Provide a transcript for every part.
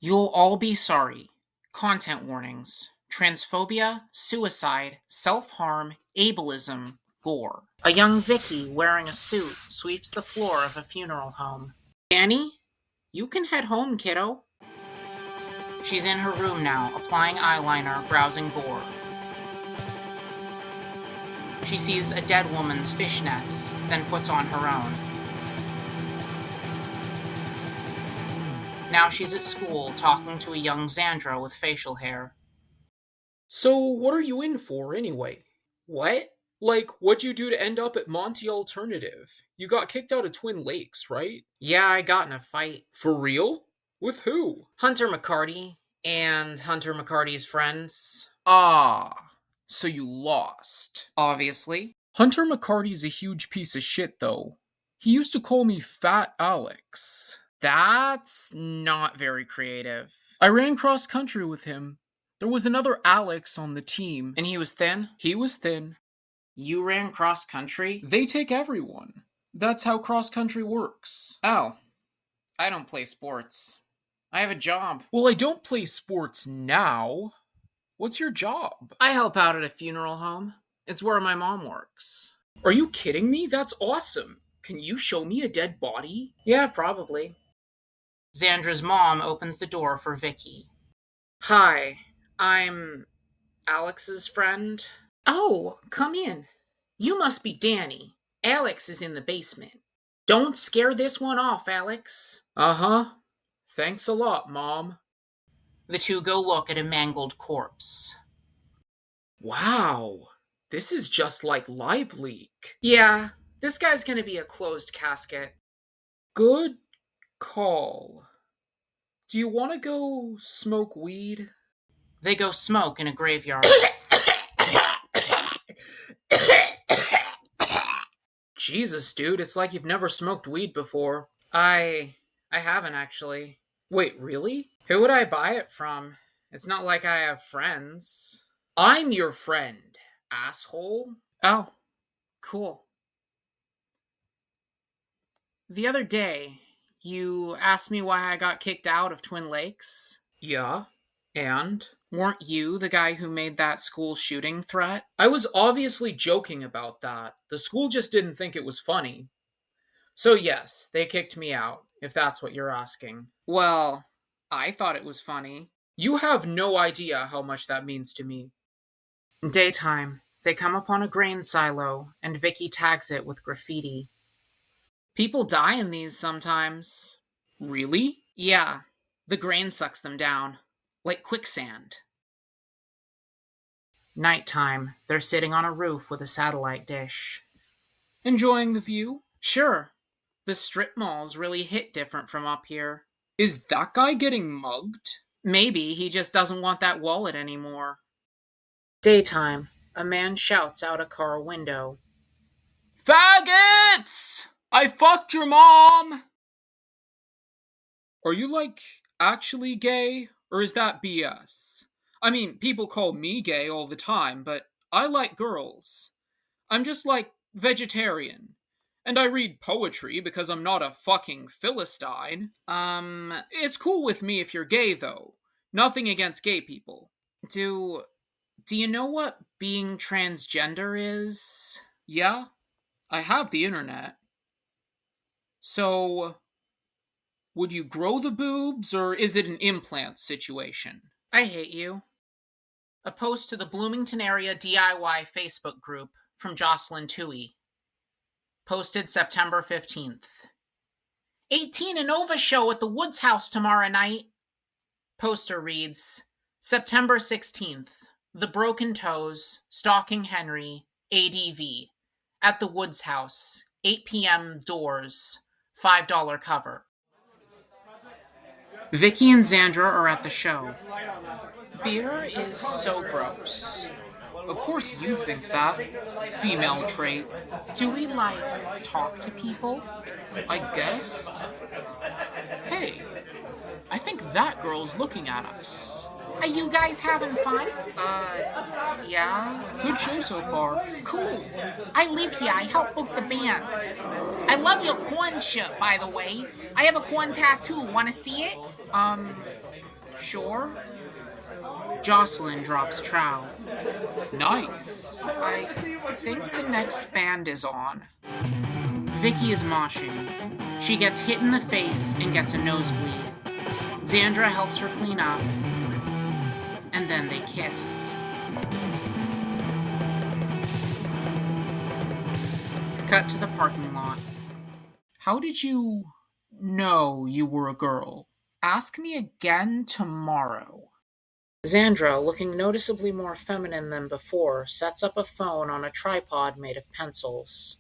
You'll all be sorry. Content warnings. Transphobia, suicide, self-harm, ableism, gore. A young Vicky wearing a suit sweeps the floor of a funeral home. Danny, you can head home, kiddo. She's in her room now, applying eyeliner, browsing gore. She sees a dead woman's fishnets, then puts on her own. Now she's at school, talking to a young Xandra with facial hair. So, what are you in for, anyway? What? Like, what'd you do to end up at Monty Alternative? You got kicked out of Twin Lakes, right? Yeah, I got in a fight. For real? With who? Hunter McCarty and Hunter McCarty's friends. Ah, so you lost. Obviously. Hunter McCarty's a huge piece of shit, though. He used to call me Fat Alex. That's not very creative. I ran cross country with him. There was another Alex on the team. And he was thin? He was thin. You ran cross country? They take everyone. That's how cross country works. Oh, I don't play sports. I have a job. Well, I don't play sports now. What's your job? I help out at a funeral home. It's where my mom works. Are you kidding me? That's awesome. Can you show me a dead body? Yeah, probably. Xandra's mom opens the door for Vicky. Hi, I'm Alex's friend. Oh, come in. You must be Danny. Alex is in the basement. Don't scare this one off, Alex. Uh-huh. Thanks a lot, Mom. The two go look at a mangled corpse. Wow, this is just like Live Leak. Yeah, this guy's gonna be a closed casket. Good call. Do you want to go smoke weed? They go smoke in a graveyard. Jesus, dude, it's like you've never smoked weed before. I haven't actually. Wait, really? Who would I buy it from? It's not like I have friends. I'm your friend, asshole. Oh, cool. The other day, you asked me why I got kicked out of Twin Lakes. Yeah, and? Weren't you the guy who made that school shooting threat? I was obviously joking about that. The school just didn't think it was funny. So yes, they kicked me out, if that's what you're asking. Well, I thought it was funny. You have no idea how much that means to me. Daytime, they come upon a grain silo, and Vicky tags it with graffiti. People die in these sometimes. Really? Yeah, the grain sucks them down. Like quicksand. Nighttime, they're sitting on a roof with a satellite dish. Enjoying the view? Sure. The strip malls really hit different from up here. Is that guy getting mugged? Maybe he just doesn't want that wallet anymore. Daytime, a man shouts out a car window. Faggots! I fucked your mom! Are you, actually gay? Or is that BS? I mean, people call me gay all the time, but I like girls. I'm just, vegetarian. And I read poetry because I'm not a fucking Philistine. It's cool with me if you're gay, though. Nothing against gay people. Do you know what being transgender is? Yeah, I have the internet. So, would you grow the boobs, or is it an implant situation? I hate you. A post to the Bloomington area DIY Facebook group from Jocelyn Toohey. Posted September 15th. 18 and Nova show at the Woods House tomorrow night. Poster reads, September 16th. The Broken Toes, Stalking Henry, ADV. At the Woods House. 8 p.m. doors. $5 cover. Vicky and Xandra are at the show. Beer is so gross. Of course you think that. Female trait. Do we, talk to people? I guess. Hey, I think that girl's looking at us. Are you guys having fun? Yeah. Good show so far. Cool. I live here. I help book the bands. I love your corn shirt, by the way. I have a corn tattoo. Want to see it? Sure? Jocelyn drops trowel. Nice. I think the next band is on. Vicky is moshing. She gets hit in the face and gets a nosebleed. Xandra helps her clean up, and then they kiss. Cut to the parking lot. How did you know you were a girl? Ask me again tomorrow. Xandra, looking noticeably more feminine than before, sets up a phone on a tripod made of pencils.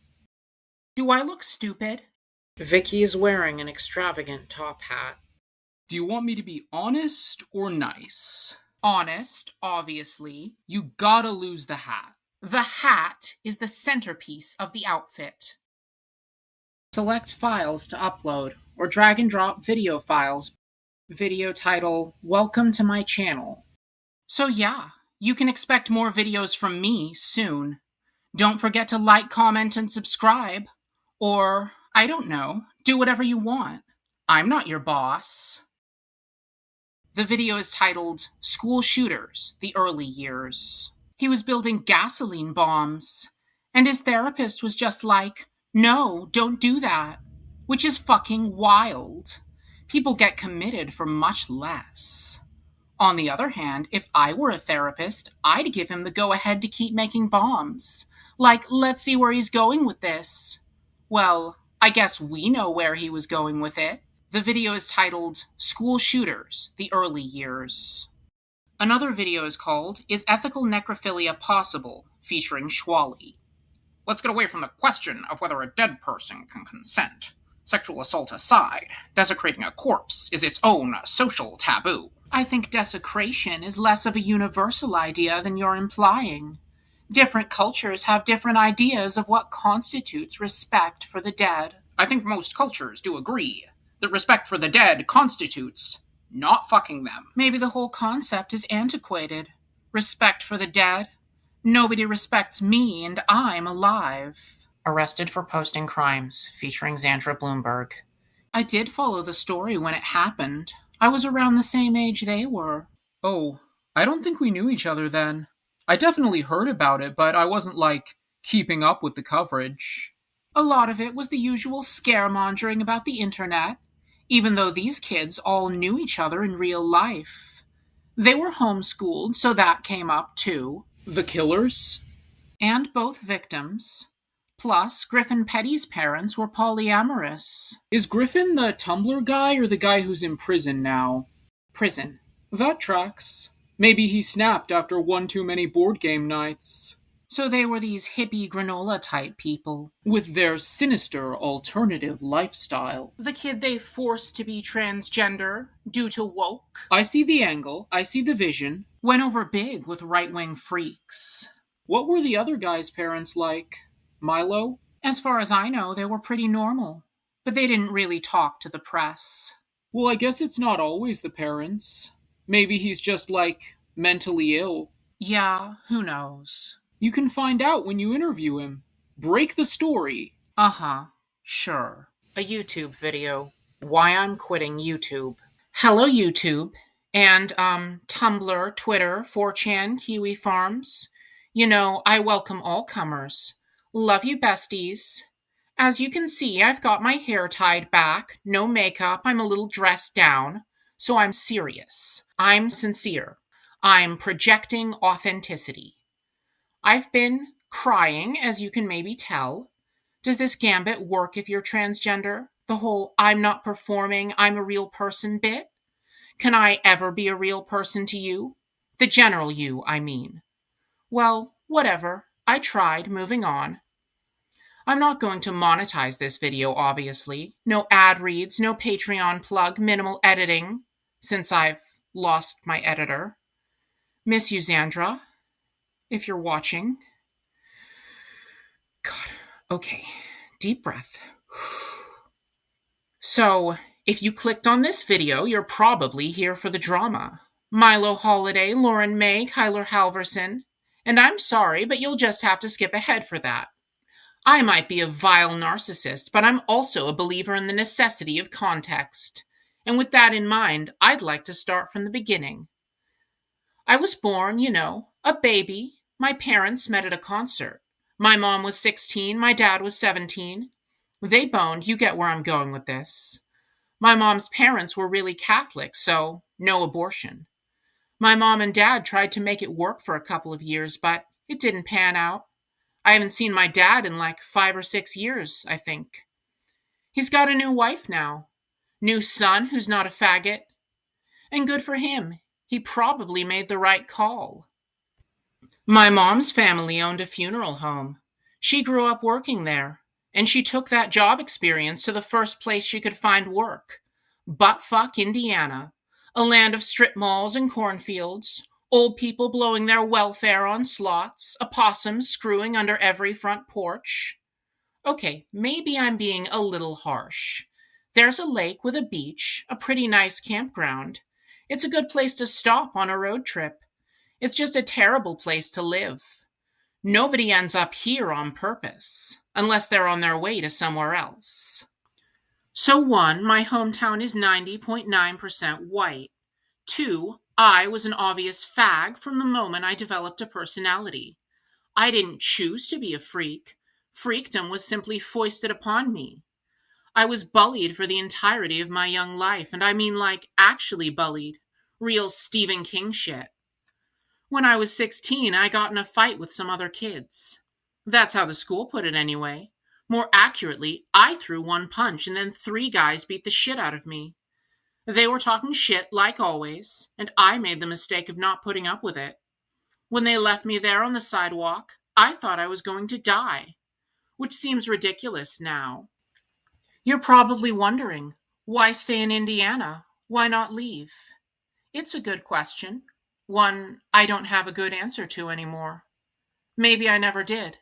Do I look stupid? Vicky is wearing an extravagant top hat. Do you want me to be honest or nice? Honest, obviously. You gotta lose the hat. The hat is the centerpiece of the outfit. Select files to upload, or drag and drop video files. Video title, Welcome to my channel. So yeah, you can expect more videos from me soon. Don't forget to like, comment, and subscribe. Or, I don't know, do whatever you want. I'm not your boss. The video is titled, School Shooters, The Early Years. He was building gasoline bombs, and his therapist was just like, no, don't do that, which is fucking wild. People get committed for much less. On the other hand, if I were a therapist, I'd give him the go-ahead to keep making bombs. Like, let's see where he's going with this. Well, I guess we know where he was going with it. The video is titled, School Shooters, The Early Years. Another video is called, Is Ethical Necrophilia Possible? Featuring Schwally. Let's get away from the question of whether a dead person can consent. Sexual assault aside, desecrating a corpse is its own social taboo. I think desecration is less of a universal idea than you're implying. Different cultures have different ideas of what constitutes respect for the dead. I think most cultures do agree that respect for the dead constitutes not fucking them. Maybe the whole concept is antiquated. Respect for the dead? Nobody respects me and I'm alive. Arrested for posting crimes, featuring Xandra Bloomberg. I did follow the story when it happened. I was around the same age they were. Oh, I don't think we knew each other then. I definitely heard about it, but I wasn't, keeping up with the coverage. A lot of it was the usual scaremongering about the internet, even though these kids all knew each other in real life. They were homeschooled, so that came up too. The killers? And both victims. Plus, Griffin Petty's parents were polyamorous. Is Griffin the Tumblr guy or the guy who's in prison now? Prison. That tracks. Maybe he snapped after one too many board game nights. So they were these hippie granola-type people. With their sinister alternative lifestyle. The kid they forced to be transgender due to woke. I see the angle. I see the vision. Went over big with right-wing freaks. What were the other guys' parents like? Milo? As far as I know, they were pretty normal. But they didn't really talk to the press. Well, I guess it's not always the parents. Maybe he's just, mentally ill. Yeah, who knows? You can find out when you interview him. Break the story. Uh-huh, sure. A YouTube video. Why I'm quitting YouTube. Hello, YouTube. And, Tumblr, Twitter, 4chan, Kiwi Farms. You know, I welcome all comers. Love you, besties. As you can see, I've got my hair tied back, no makeup, I'm a little dressed down. So I'm serious. I'm sincere. I'm projecting authenticity. I've been crying, as you can maybe tell. Does this gambit work if you're transgender? The whole I'm not performing, I'm a real person bit? Can I ever be a real person to you? The general you, I mean. Well, whatever. I tried, moving on. I'm not going to monetize this video, obviously. No ad reads, no Patreon plug, minimal editing, since I've lost my editor. Miss you, Xandra, if you're watching. God, okay, deep breath. So, if you clicked on this video, you're probably here for the drama. Milo Holiday, Lauren May, Kyler Halverson. And I'm sorry, but you'll just have to skip ahead for that. I might be a vile narcissist, but I'm also a believer in the necessity of context. And with that in mind, I'd like to start from the beginning. I was born, a baby. My parents met at a concert. My mom was 16, my dad was 17. They boned, you get where I'm going with this. My mom's parents were really Catholic, so no abortion. My mom and dad tried to make it work for a couple of years, but it didn't pan out. I haven't seen my dad in like 5 or 6 years, I think. He's got a new wife now. New son who's not a faggot. And good for him. He probably made the right call. My mom's family owned a funeral home. She grew up working there, and she took that job experience to the first place she could find work. Buttfuck, Indiana. A land of strip malls and cornfields, old people blowing their welfare on slots, opossums screwing under every front porch. Okay, maybe I'm being a little harsh. There's a lake with a beach, a pretty nice campground. It's a good place to stop on a road trip. It's just a terrible place to live. Nobody ends up here on purpose, unless they're on their way to somewhere else. So 1, my hometown is 90.9% white. 2, I was an obvious fag from the moment I developed a personality. I didn't choose to be a freak. Freakdom was simply foisted upon me. I was bullied for the entirety of my young life, and I mean like actually bullied. Real Stephen King shit. When I was 16, I got in a fight with some other kids. That's how the school put it anyway. More accurately, I threw one punch and then 3 guys beat the shit out of me. They were talking shit like always, and I made the mistake of not putting up with it. When they left me there on the sidewalk, I thought I was going to die, which seems ridiculous now. You're probably wondering, why stay in Indiana? Why not leave? It's a good question. One I don't have a good answer to anymore. Maybe I never did.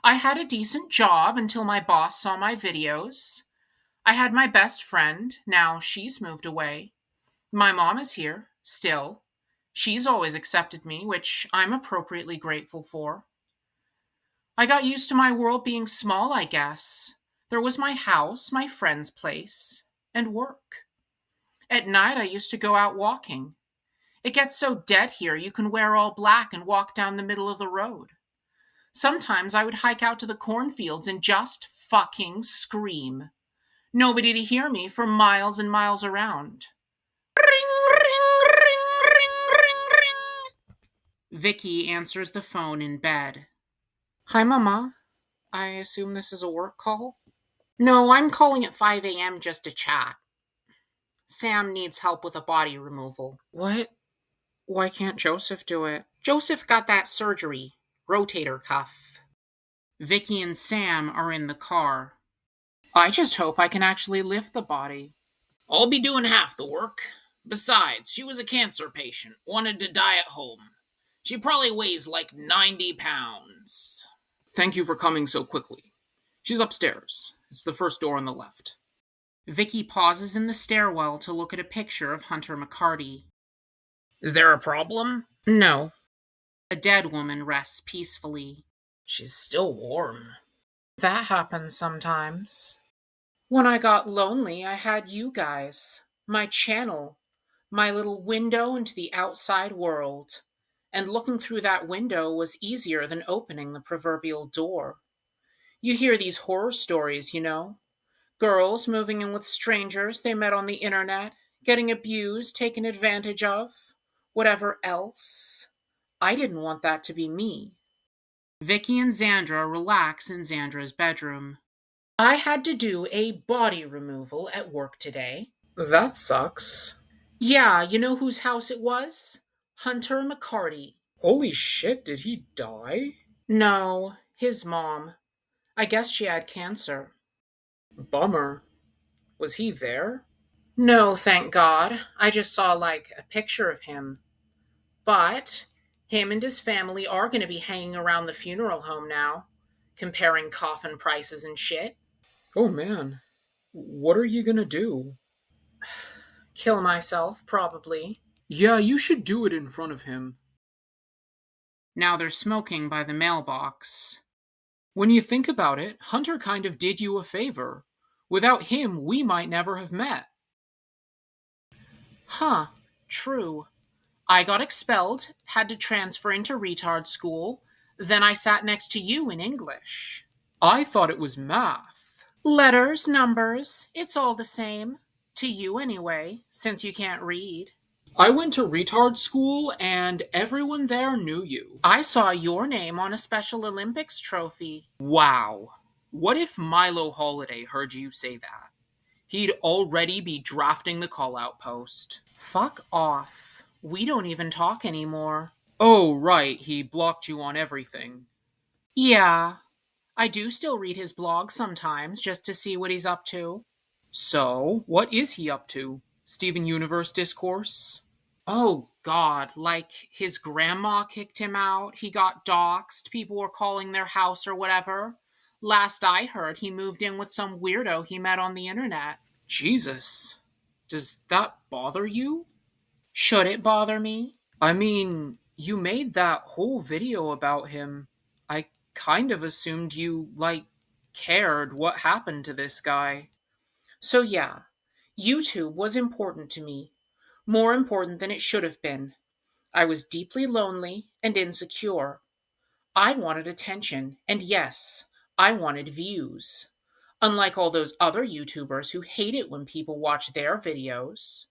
I had a decent job until my boss saw my videos. I had my best friend, now she's moved away. My mom is here, still. She's always accepted me, which I'm appropriately grateful for. I got used to my world being small, I guess. There was my house, my friend's place, and work. At night, I used to go out walking. It gets so dead here, you can wear all black and walk down the middle of the road. Sometimes I would hike out to the cornfields and just fucking scream. Nobody to hear me for miles and miles around. Ring, ring, ring, ring, ring, ring. Vicky answers the phone in bed. Hi, Mama. I assume this is a work call? No, I'm calling at 5 a.m. just to chat. Sam needs help with a body removal. What? Why can't Joseph do it? Joseph got that surgery. Rotator cuff. Vicky and Sam are in the car. I just hope I can actually lift the body. I'll be doing half the work. Besides, she was a cancer patient, wanted to die at home. She probably weighs like 90 pounds. Thank you for coming so quickly. She's upstairs. It's the first door on the left. Vicky pauses in the stairwell to look at a picture of Hunter McCarty. Is there a problem? No. A dead woman rests peacefully. She's still warm. That happens sometimes. When I got lonely, I had you guys. My channel. My little window into the outside world. And looking through that window was easier than opening the proverbial door. You hear these horror stories, Girls moving in with strangers they met on the internet, getting abused, taken advantage of, whatever else. I didn't want that to be me. Vicky and Xandra relax in Xandra's bedroom. I had to do a body removal at work today. That sucks. Yeah, you know whose house it was? Hunter McCarty. Holy shit, did he die? No, his mom. I guess she had cancer. Bummer. Was he there? No, thank God. I just saw, a picture of him. But him and his family are going to be hanging around the funeral home now, comparing coffin prices and shit. Oh, man. What are you going to do? Kill myself, probably. Yeah, you should do it in front of him. Now they're smoking by the mailbox. When you think about it, Hunter kind of did you a favor. Without him, we might never have met. Huh, true. I got expelled, had to transfer into retard school, then I sat next to you in English. I thought it was math. Letters, numbers, it's all the same. To you, anyway, since you can't read. I went to retard school and everyone there knew you. I saw your name on a Special Olympics trophy. Wow. What if Milo Holiday heard you say that? He'd already be drafting the call-out post. Fuck off. We don't even talk anymore. Oh, right, he blocked you on everything. Yeah, I do still read his blog sometimes just to see what he's up to. So, what is he up to? Steven Universe discourse? Oh, God, like his grandma kicked him out, he got doxxed, people were calling their house or whatever. Last I heard, he moved in with some weirdo he met on the internet. Jesus. Does that bother you? Should it bother me? I mean, you made that whole video about him. I kind of assumed you, cared what happened to this guy. So, yeah, YouTube was important to me. More important than it should have been. I was deeply lonely and insecure. I wanted attention, and yes, I wanted views. Unlike all those other YouTubers who hate it when people watch their videos.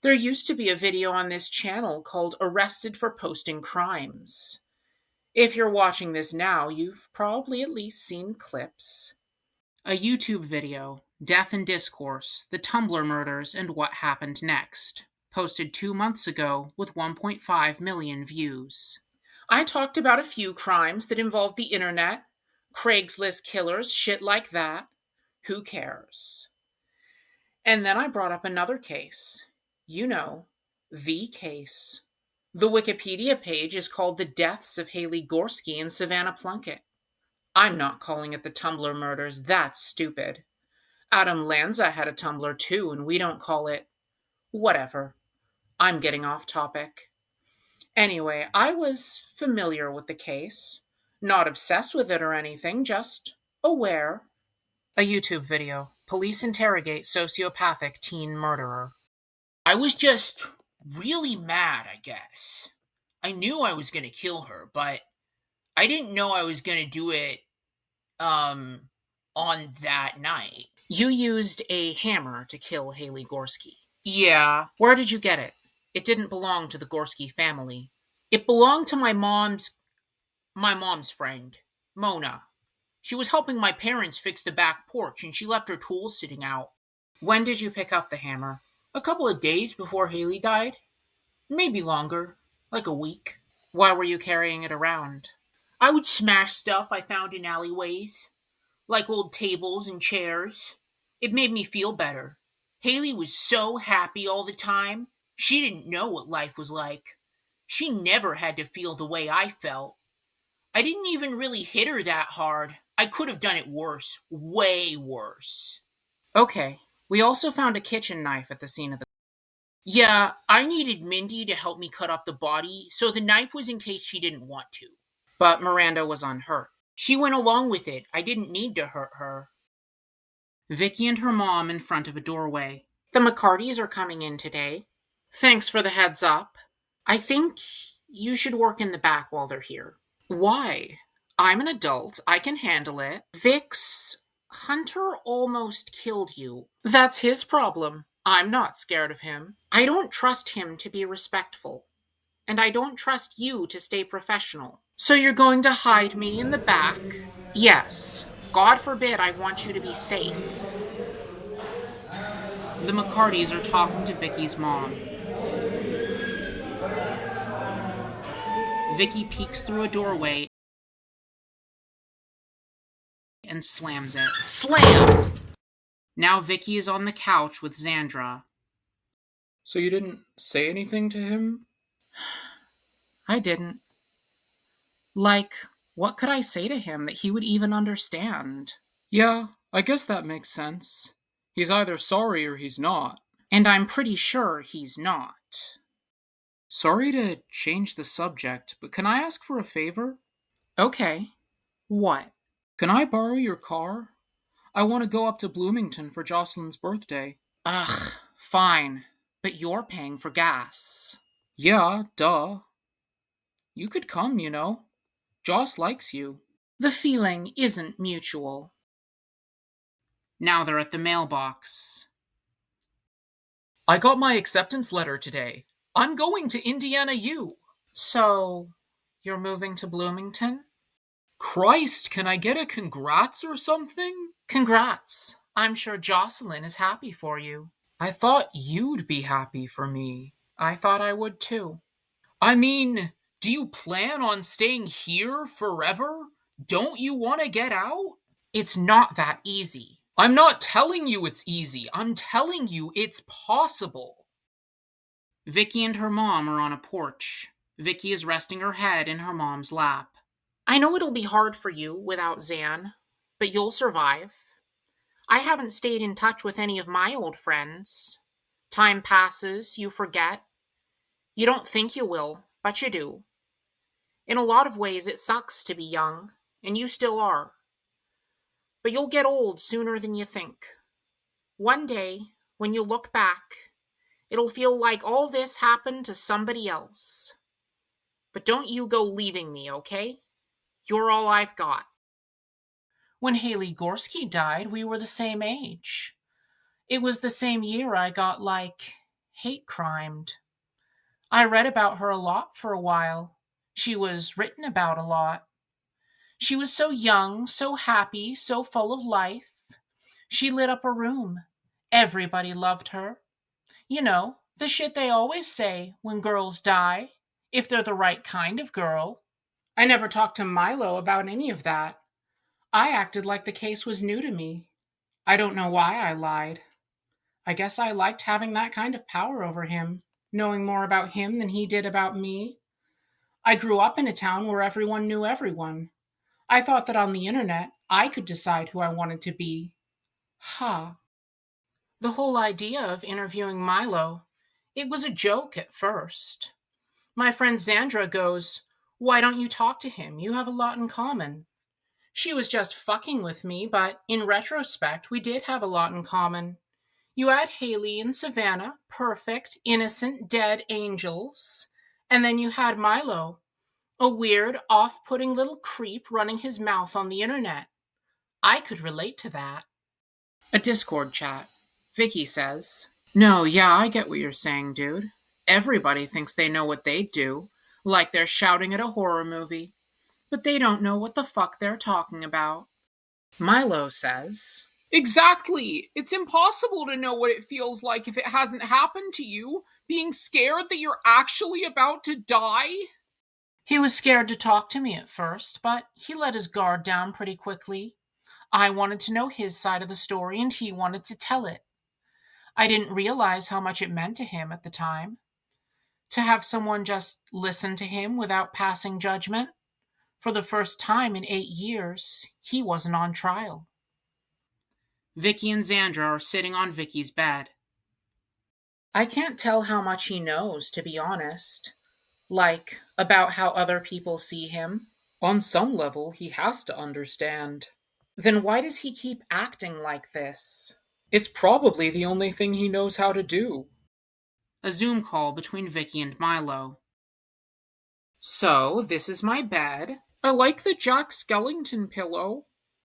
There used to be a video on this channel called Arrested for Posting Crimes. If you're watching this now, you've probably at least seen clips. A YouTube video, Death and Discourse, the Tumblr Murders and What Happened Next, posted 2 months ago with 1.5 million views. I talked about a few crimes that involved the internet, Craigslist killers, shit like that. Who cares? And then I brought up another case. You know, the case. The Wikipedia page is called The Deaths of Haley Gorski and Savannah Plunkett. I'm not calling it the Tumblr Murders, that's stupid. Adam Lanza had a Tumblr too, and we don't call it. Whatever. I'm getting off topic. Anyway, I was familiar with the case. Not obsessed with it or anything, just aware. A YouTube video. Police interrogate sociopathic teen murderer. I was just really mad, I guess. I knew I was going to kill her, but I didn't know I was going to do it on that night. You used a hammer to kill Haley Gorski. Yeah. Where did you get it? It didn't belong to the Gorski family. It belonged to my mom's friend, Mona. She was helping my parents fix the back porch and she left her tools sitting out. When did you pick up the hammer? A couple of days before Haley died. Maybe longer, like a week. Why were you carrying it around? I would smash stuff I found in alleyways, like old tables and chairs. It made me feel better. Haley was so happy all the time. She didn't know what life was like. She never had to feel the way I felt. I didn't even really hit her that hard. I could have done it worse. Way worse. Okay. We also found a kitchen knife at the scene of the... Yeah, I needed Mindy to help me cut up the body, so the knife was in case she didn't want to. But Miranda was unhurt. She went along with it. I didn't need to hurt her. Vicky and her mom in front of a doorway. The McCartys are coming in today. Thanks for the heads up. I think you should work in the back while they're here. Why? I'm an adult. I can handle it. Vix, Hunter almost killed you. That's his problem. I'm not scared of him. I don't trust him to be respectful. And I don't trust you to stay professional. So you're going to hide me in the back? Yes. God forbid I want you to be safe. The McCartys are talking to Vicky's mom. Vicky peeks through a doorway and slams it. Slam! Now Vicky is on the couch with Xandra. So you didn't say anything to him? I didn't. Like, what could I say to him that he would even understand? Yeah, I guess that makes sense. He's either sorry or he's not. And I'm pretty sure he's not. Sorry to change the subject, but can I ask for a favor? Okay. What? Can I borrow your car? I want to go up to Bloomington for Jocelyn's birthday. Ugh, fine. But you're paying for gas. Yeah, duh. You could come, Joss likes you. The feeling isn't mutual. Now they're at the mailbox. I got my acceptance letter today. I'm going to Indiana U. So, you're moving to Bloomington? Christ, can I get a congrats or something? Congrats. I'm sure Jocelyn is happy for you. I thought you'd be happy for me. I thought I would too. I mean, do you plan on staying here forever? Don't you want to get out? It's not that easy. I'm not telling you it's easy. I'm telling you it's possible. Vicky and her mom are on a porch. Vicky is resting her head in her mom's lap. I know it'll be hard for you without Zan, but you'll survive. I haven't stayed in touch with any of my old friends. Time passes, you forget. You don't think you will, but you do. In a lot of ways, it sucks to be young, and you still are. But you'll get old sooner than you think. One day, when you look back, it'll feel like all this happened to somebody else. But don't you go leaving me, okay? You're all I've got. When Haley Gorski died, we were the same age. It was the same year I got, hate crimed. I read about her a lot for a while. She was written about a lot. She was so young, so happy, so full of life. She lit up a room. Everybody loved her. You know, the shit they always say when girls die, if they're the right kind of girl. I never talked to Milo about any of that. I acted like the case was new to me. I don't know why I lied. I guess I liked having that kind of power over him, knowing more about him than he did about me. I grew up in a town where everyone knew everyone. I thought that on the internet, I could decide who I wanted to be. The whole idea of interviewing Milo, it was a joke at first. My friend Xandra goes, "Why don't you talk to him? You have a lot in common." She was just fucking with me, but in retrospect, we did have a lot in common. You had Haley and Savannah, perfect, innocent, dead angels. And then you had Milo, a weird, off-putting little creep running his mouth on the internet. I could relate to that. A Discord chat. Vicky says, "No, yeah, I get what you're saying, dude. Everybody thinks they know what they'd do, like they're shouting at a horror movie. But they don't know what the fuck they're talking about." Milo says, Exactly. It's impossible to know what it feels like if it hasn't happened to you, being scared that you're actually about to die. He was scared to talk to me at first, but he let his guard down pretty quickly. I wanted to know his side of the story, and he wanted to tell it. I didn't realize how much it meant to him at the time. To have someone just listen to him without passing judgment. For the first time in 8 years, he wasn't on trial. Vicky and Xandra are sitting on Vicky's bed. I can't tell how much he knows, to be honest. About how other people see him. On some level, he has to understand. Then why does he keep acting like this? It's probably the only thing he knows how to do. A Zoom call between Vicky and Milo. "So, this is my bed. I like the Jack Skellington pillow."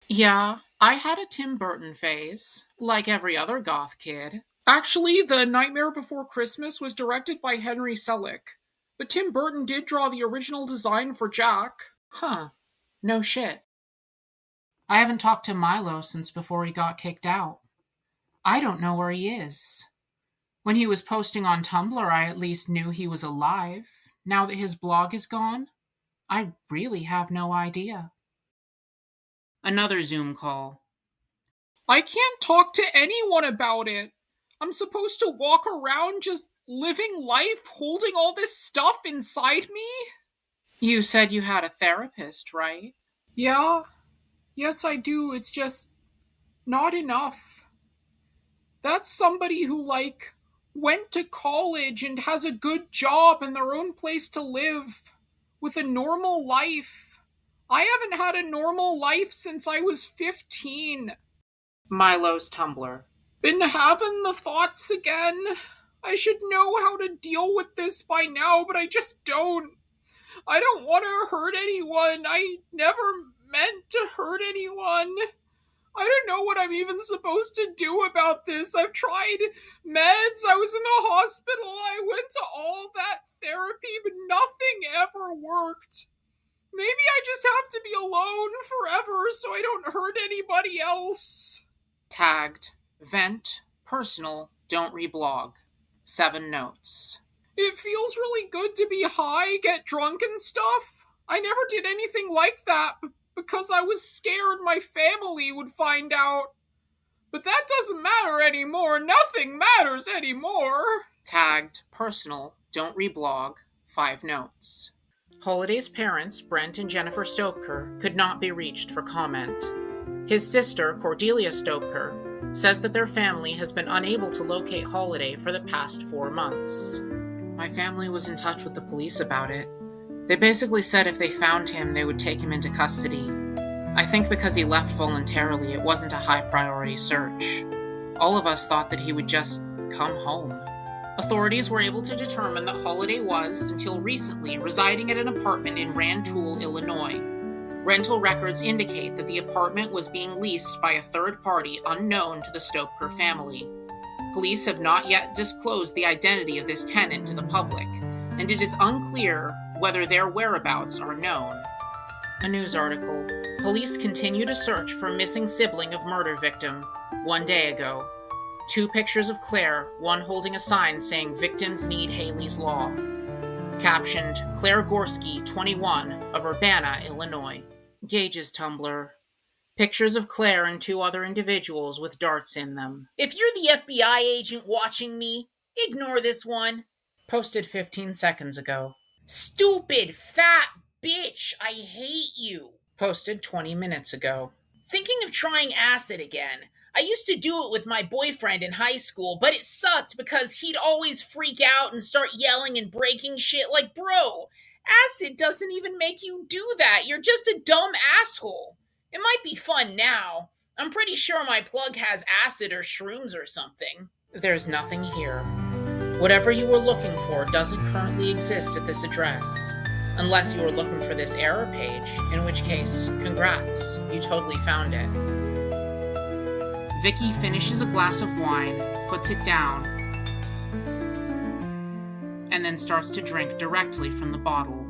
Yeah, I had a Tim Burton phase, like every other goth kid. Actually, The Nightmare Before Christmas was directed by Henry Selick, but Tim Burton did draw the original design for Jack. Huh, no shit. I haven't talked to Milo since before he got kicked out. I don't know where he is. When he was posting on Tumblr, I at least knew he was alive. Now that his blog is gone, I really have no idea. Another Zoom call. I can't talk to anyone about it. I'm supposed to walk around just living life, holding all this stuff inside me? You said you had a therapist, right? Yeah. Yes, I do. It's just not enough. That's somebody who, went to college and has a good job and their own place to live, with a normal life. I haven't had a normal life since I was 15. Milo's Tumblr. Been having the thoughts again. I should know how to deal with this by now, but I just don't. I don't want to hurt anyone. I never meant to hurt anyone. I don't know what I'm even supposed to do about this. I've tried meds. I was in the hospital. I went to all that therapy, but nothing ever worked. Maybe I just have to be alone forever so I don't hurt anybody else. Tagged, vent, personal, don't reblog. 7 notes. It feels really good to be high, get drunk and stuff. I never did anything like that because I was scared my family would find out. But that doesn't matter anymore. Nothing matters anymore. Tagged, personal, don't reblog. 5 notes. Holiday's parents, Brent and Jennifer Stoker, could not be reached for comment. His sister, Cordelia Stoker, says that their family has been unable to locate Holiday for the past 4 months. My family was in touch with the police about it. They basically said if they found him, they would take him into custody. I think because he left voluntarily, it wasn't a high priority search. All of us thought that he would just come home. Authorities were able to determine that Holiday was, until recently, residing at an apartment in Rantoul, Illinois. Rental records indicate that the apartment was being leased by a third party unknown to the Stoker family. Police have not yet disclosed the identity of this tenant to the public, and it is unclear whether their whereabouts are known. A news article. Police continue to search for missing sibling of murder victim 1 day ago. 2 pictures of Claire, one holding a sign saying victims need Haley's Law. Captioned, Claire Gorski, 21, of Urbana, Illinois. Gage's Tumblr. Pictures of Claire and 2 other individuals with darts in them. If you're the FBI agent watching me, ignore this one. Posted 15 seconds ago. Stupid, fat bitch, I hate you. Posted 20 minutes ago. Thinking of trying acid again. I used to do it with my boyfriend in high school, but it sucked because he'd always freak out and start yelling and breaking shit like, bro, acid doesn't even make you do that. You're just a dumb asshole. It might be fun now. I'm pretty sure my plug has acid or shrooms or something. There's nothing here. Whatever you were looking for doesn't currently exist at this address. Unless you were looking for this error page, in which case, congrats, you totally found it. Vicky finishes a glass of wine, puts it down, and then starts to drink directly from the bottle.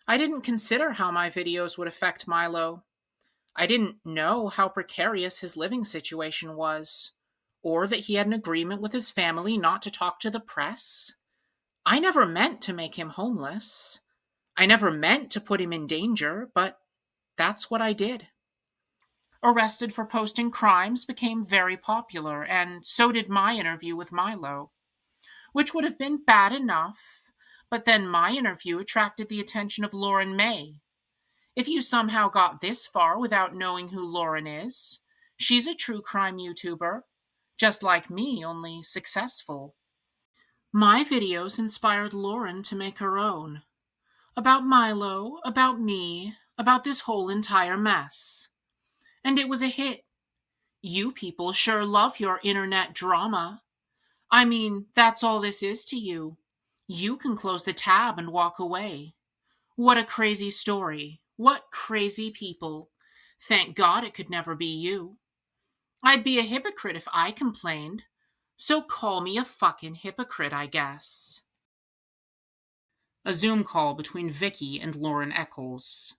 I didn't consider how my videos would affect Milo. I didn't know how precarious his living situation was, or that he had an agreement with his family not to talk to the press. I never meant to make him homeless. I never meant to put him in danger, but that's what I did. Arrested for posting crimes became very popular, and so did my interview with Milo, which would have been bad enough, but then my interview attracted the attention of Lauren May. If you somehow got this far without knowing who Lauren is, she's a true crime YouTuber, just like me, only successful. My videos inspired Lauren to make her own. About Milo, about me, about this whole entire mess. And it was a hit. You people sure love your internet drama. I mean, that's all this is to you. You can close the tab and walk away. What a crazy story. What crazy people. Thank God it could never be you. I'd be a hypocrite if I complained. So call me a fucking hypocrite, I guess. A Zoom call between Vicky and Lauren Eccles.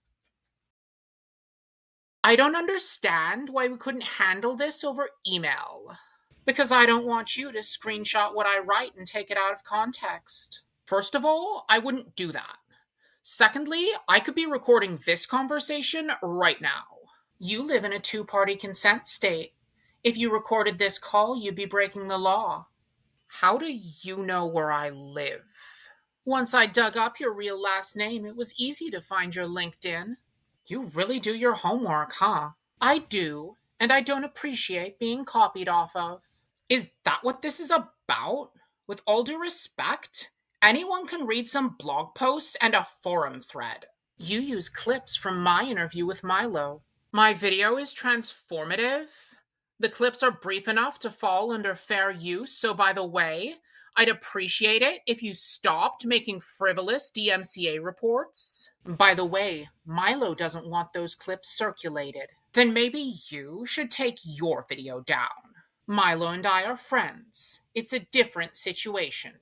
I don't understand why we couldn't handle this over email. Because I don't want you to screenshot what I write and take it out of context. First of all, I wouldn't do that. Secondly, I could be recording this conversation right now. You live in a 2-party consent state. If you recorded this call, you'd be breaking the law. How do you know where I live? Once I dug up your real last name, it was easy to find your LinkedIn. You really do your homework, huh? I do, and I don't appreciate being copied off of. Is that what this is about? With all due respect, anyone can read some blog posts and a forum thread. You use clips from my interview with Milo. My video is transformative. The clips are brief enough to fall under fair use, so by the way, I'd appreciate it if you stopped making frivolous DMCA reports. By the way, Milo doesn't want those clips circulated. Then maybe you should take your video down. Milo and I are friends. It's a different situation.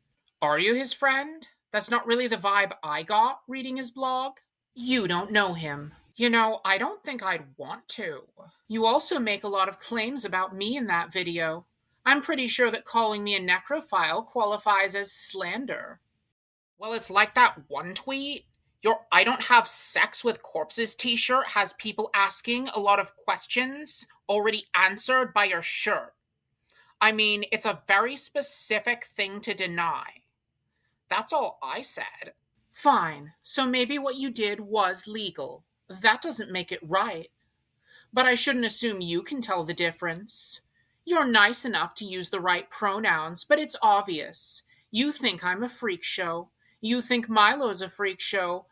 Are you his friend? That's not really the vibe I got reading his blog. You don't know him. I don't think I'd want to. You also make a lot of claims about me in that video. I'm pretty sure that calling me a necrophile qualifies as slander. Well, it's like that one tweet. Your I don't have sex with corpses t shirt has people asking a lot of questions already answered by your shirt. I mean, it's a very specific thing to deny. That's all I said. Fine, so maybe what you did was legal. That doesn't make it right. But I shouldn't assume you can tell the difference. You're nice enough to use the right pronouns, but it's obvious. You think I'm a freak show. You think Milo's a freak show.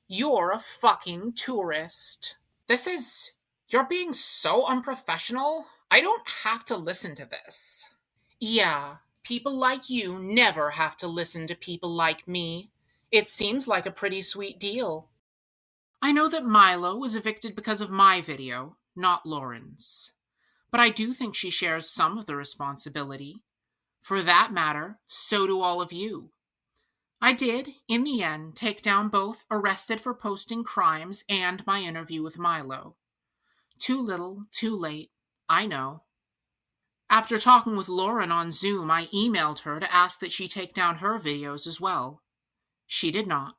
You're a fucking tourist. You're being so unprofessional. I don't have to listen to this. Yeah, people like you never have to listen to people like me. It seems like a pretty sweet deal. I know that Milo was evicted because of my video, not Lauren's. But I do think she shares some of the responsibility. For that matter, so do all of you. I did, in the end, take down both arrested for posting crimes and my interview with Milo. Too little, too late, I know. After talking with Lauren on Zoom, I emailed her to ask that she take down her videos as well. She did not.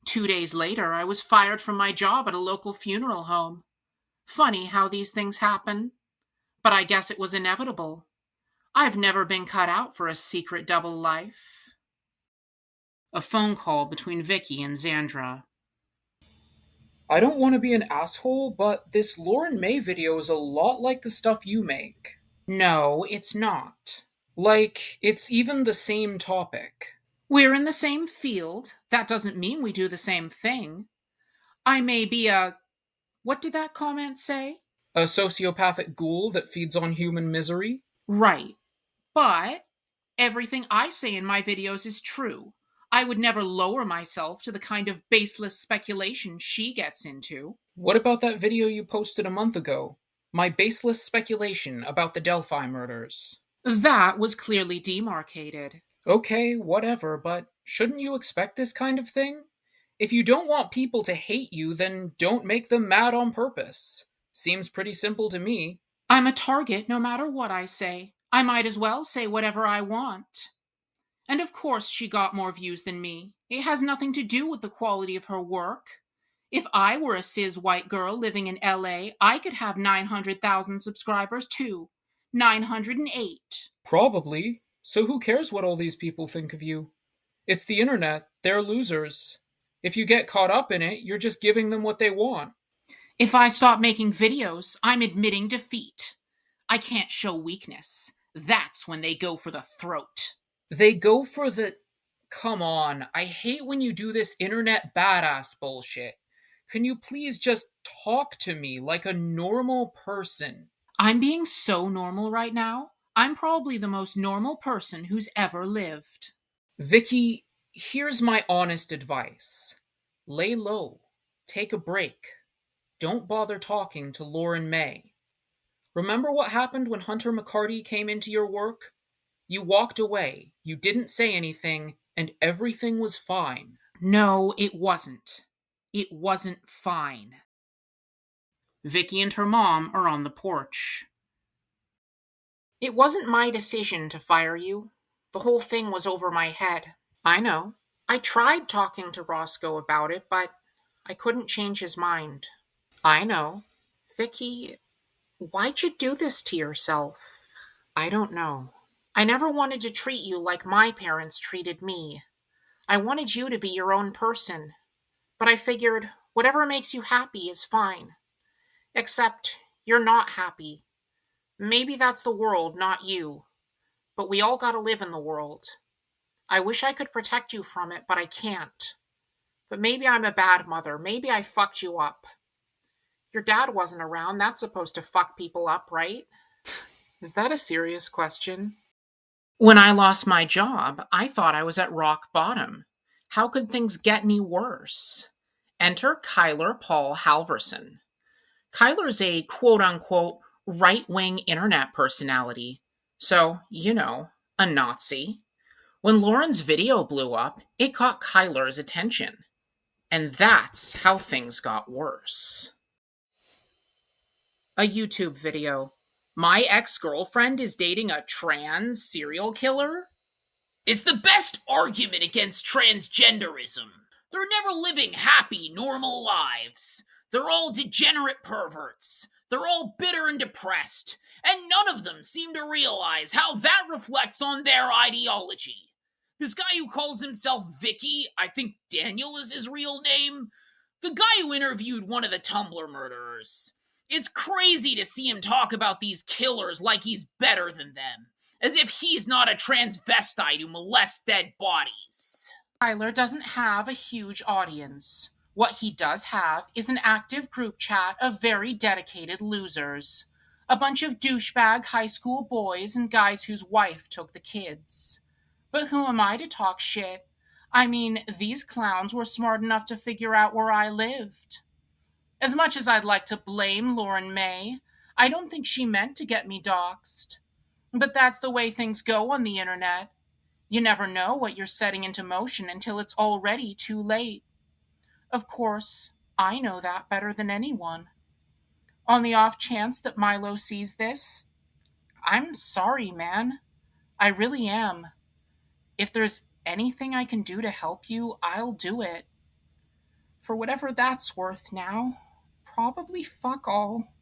2 days later, I was fired from my job at a local funeral home. Funny how these things happen. But I guess it was inevitable. I've never been cut out for a secret double life. A phone call between Vicky and Xandra. I don't want to be an asshole, but this Lauren May video is a lot like the stuff you make. No, it's not. Like, it's even the same topic. We're in the same field. That doesn't mean we do the same thing. I may be what did that comment say? A sociopathic ghoul that feeds on human misery? Right. But everything I say in my videos is true. I would never lower myself to the kind of baseless speculation she gets into. What about that video you posted a month ago? My baseless speculation about the Delphi murders. That was clearly demarcated. Okay, whatever, but shouldn't you expect this kind of thing? If you don't want people to hate you, then don't make them mad on purpose. Seems pretty simple to me. I'm a target no matter what I say. I might as well say whatever I want. And of course she got more views than me. It has nothing to do with the quality of her work. If I were a cis white girl living in LA, I could have 900,000 subscribers too. 908. Probably. So who cares what all these people think of you? It's the internet. They're losers. If you get caught up in it, you're just giving them what they want. If I stop making videos, I'm admitting defeat. I can't show weakness. That's when they go for the throat. They go for the... Come on, I hate when you do this internet badass bullshit. Can you please just talk to me like a normal person? I'm being so normal right now. I'm probably the most normal person who's ever lived. Vicky, here's my honest advice. Lay low. Take a break. Don't bother talking to Lauren May. Remember what happened when Hunter McCarty came into your work? You walked away, you didn't say anything, and everything was fine. No, it wasn't. It wasn't fine. Vicky and her mom are on the porch. It wasn't my decision to fire you. The whole thing was over my head. I know. I tried talking to Roscoe about it, but I couldn't change his mind. I know. Vicky, why'd you do this to yourself? I don't know. I never wanted to treat you like my parents treated me. I wanted you to be your own person. But I figured whatever makes you happy is fine. Except you're not happy. Maybe that's the world, not you. But we all gotta live in the world. I wish I could protect you from it, but I can't. But maybe I'm a bad mother. Maybe I fucked you up. Your dad wasn't around. That's supposed to fuck people up, right? Is that a serious question? When I lost my job, I thought I was at rock bottom. How could things get any worse? Enter Kyler Paul Halverson. Kyler's a quote unquote right wing internet personality. So, a Nazi. When Lauren's video blew up, it caught Kyler's attention. And that's how things got worse. A YouTube video. My ex girlfriend is dating a trans serial killer? It's the best argument against transgenderism. They're never living happy, normal lives. They're all degenerate perverts. They're all bitter and depressed. And none of them seem to realize how that reflects on their ideology. This guy who calls himself Vicky, I think Daniel is his real name, the guy who interviewed one of the Tumblr murderers. It's crazy to see him talk about these killers like he's better than them, as if he's not a transvestite who molests dead bodies. Tyler doesn't have a huge audience. What he does have is an active group chat of very dedicated losers. A bunch of douchebag high school boys and guys whose wife took the kids. But who am I to talk shit? I mean, these clowns were smart enough to figure out where I lived. As much as I'd like to blame Lauren May, I don't think she meant to get me doxxed. But that's the way things go on the internet. You never know what you're setting into motion until it's already too late. Of course, I know that better than anyone. On the off chance that Milo sees this, I'm sorry, man. I really am. If there's anything I can do to help you, I'll do it. For whatever that's worth now, probably fuck all.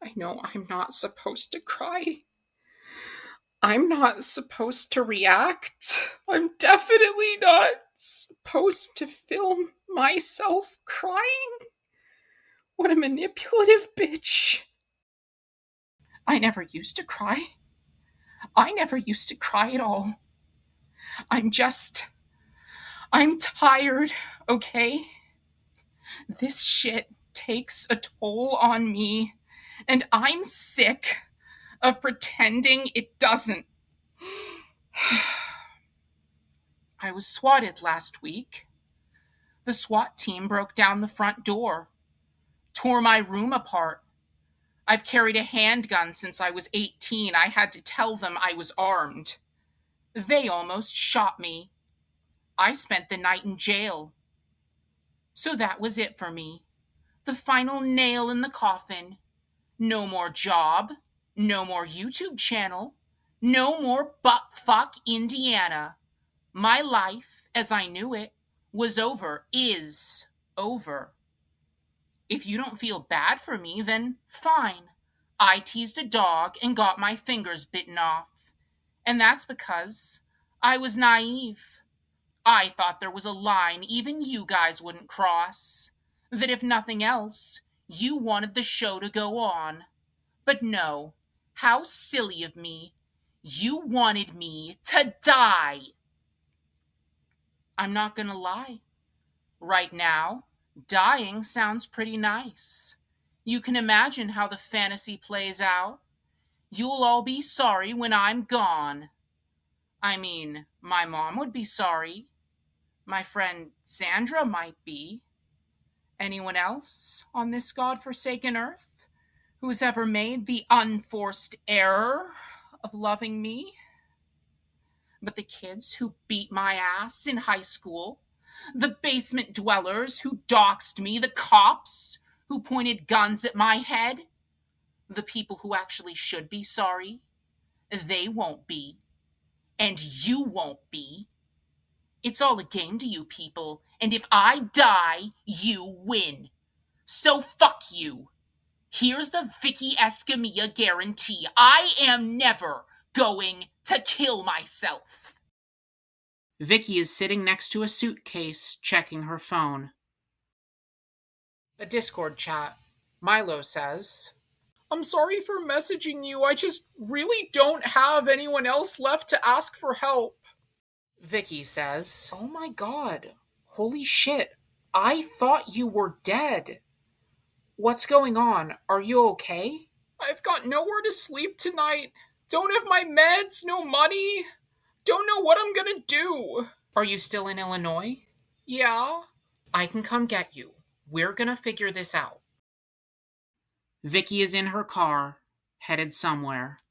I know I'm not supposed to cry. I'm not supposed to react. I'm definitely not supposed to film myself crying. What a manipulative bitch. I never used to cry. I never used to cry at all. I'm tired, okay? This shit takes a toll on me, and I'm sick of pretending it doesn't. I was swatted last week. The SWAT team broke down the front door, tore my room apart. I've carried a handgun since I was 18. I had to tell them I was armed. They almost shot me. I spent the night in jail. So that was it for me. The final nail in the coffin. No more job. No more YouTube channel. No more buttfuck Indiana. My life, as I knew it, was over, is over. If you don't feel bad for me, then fine. I teased a dog and got my fingers bitten off. And that's because I was naive. I thought there was a line even you guys wouldn't cross. That if nothing else, you wanted the show to go on. But no, how silly of me. You wanted me to die. I'm not gonna lie. Right now, dying sounds pretty nice. You can imagine how the fantasy plays out. You'll all be sorry when I'm gone. I mean, my mom would be sorry. My friend Sandra might be. Anyone else on this godforsaken earth who's ever made the unforced error of loving me? But the kids who beat my ass in high school, the basement dwellers who doxed me, the cops who pointed guns at my head, the people who actually should be sorry, they won't be. And you won't be. It's all a game to you people, and if I die, you win. So fuck you. Here's the Vicky Escamilla guarantee. I am never going to kill myself. Vicky is sitting next to a suitcase, checking her phone. A Discord chat. Milo says, I'm sorry for messaging you. I just really don't have anyone else left to ask for help. Vicky says, oh my god, holy shit, I thought you were dead. What's going on? Are you okay? I've got nowhere to sleep tonight. Don't have my meds, no money. Don't know what I'm gonna do. Are you still in Illinois? Yeah? I can come get you. We're gonna figure this out. Vicky is in her car, headed somewhere.